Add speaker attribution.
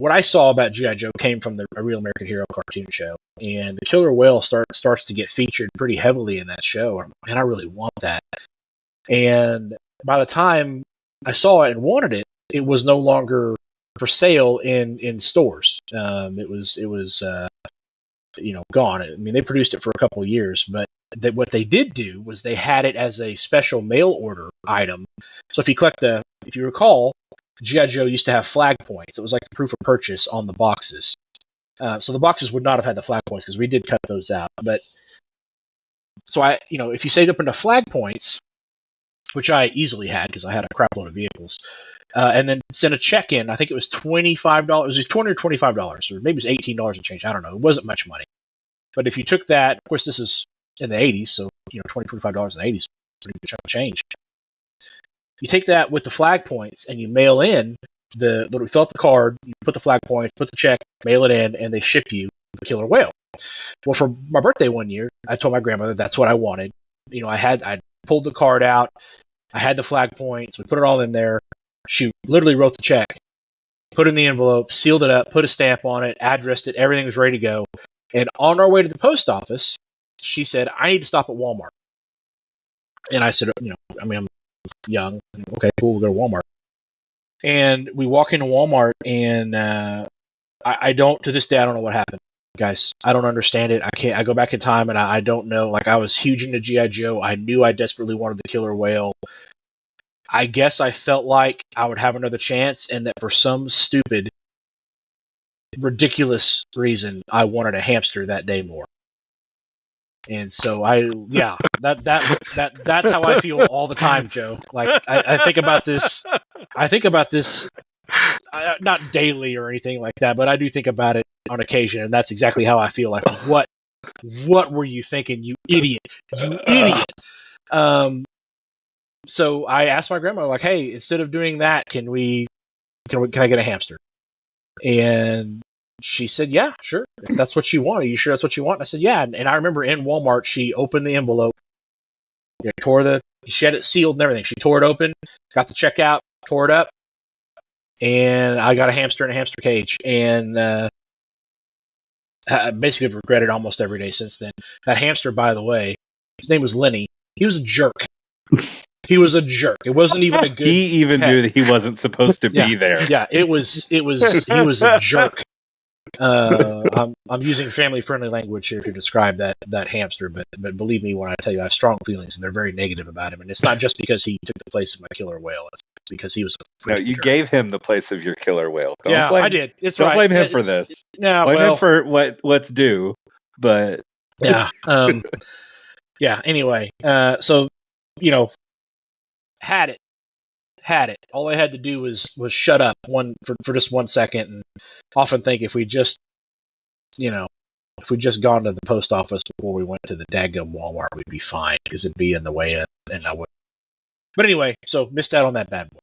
Speaker 1: what I saw about G.I. Joe came from a Real American Hero cartoon show, and the Killer Whale starts to get featured pretty heavily in that show. I'm like, man, I really want that. And by the time I saw it and wanted it, it was no longer for sale in stores. It was gone. I mean, they produced it for a couple of years, but what they did do was they had it as a special mail order item. So if you recall, G.I. Joe used to have flag points. It was like the proof of purchase on the boxes. So the boxes would not have had the flag points because we did cut those out. But so if you saved up into flag points, which I easily had because I had a crap load of vehicles, and then sent a check in. I think it was $25. It was $20 or $25, or maybe it was $18 and change. I don't know. It wasn't much money. But if you took that, of course, this is in the 80s, so $20, $25 in the 80s is a pretty good chunk of change. You take that with the flag points and you mail in you fill out the card, you put the flag points, put the check, mail it in, and they ship you the Killer Whale. Well, for my birthday one year, I told my grandmother that's what I wanted. I pulled the card out, I had the flag points, we put it all in there. She literally wrote the check, put it in the envelope, sealed it up, put a stamp on it, addressed it, everything was ready to go. And on our way to the post office, she said, I need to stop at Walmart. And I said, I'm young. Okay, cool, we'll go to Walmart. And we walk into Walmart, and to this day, I don't know what happened, guys. I don't understand it. I go back in time, and I don't know. Like, I was huge into G.I. Joe. I knew I desperately wanted the Killer Whale. I guess I felt like I would have another chance, and that for some stupid, ridiculous reason, I wanted a hamster that day more. And so that's how I feel all the time, Joe. Like, I think about this. Not daily or anything like that, but I do think about it on occasion, and that's exactly how I feel. Like, what were you thinking, you idiot? You idiot! So I asked my grandma, like, hey, instead of doing that, can I get a hamster? And she said, yeah, sure. If that's what you want. Are you sure that's what you want? And I said, yeah. And I remember in Walmart, she opened the envelope, she had it sealed and everything. She tore it open, got the check out, tore it up, and I got a hamster in a hamster cage. And I basically have regretted almost every day since then. That hamster, by the way, his name was Lenny. He was a jerk. He was a jerk. It wasn't even a good.
Speaker 2: He even knew that he wasn't supposed to be there.
Speaker 1: Yeah, he was a jerk. I'm using family-friendly language here to describe that hamster, but believe me when I tell you I have strong feelings, and they're very negative about him. And it's not just because he took the place of my Killer Whale; it's because he was a
Speaker 2: you
Speaker 1: jerk.
Speaker 2: gave him the place of your Killer Whale.
Speaker 1: I did.
Speaker 2: Don't blame him for this.
Speaker 1: No,
Speaker 2: blame him for what's due. But
Speaker 1: yeah, yeah. Anyway, so had it. All I had to do was shut up for just 1 second, and often think if we just gone to the post office before we went to the daggum Walmart, we'd be fine because it'd be in the way, and I would. But anyway, so missed out on that bad boy.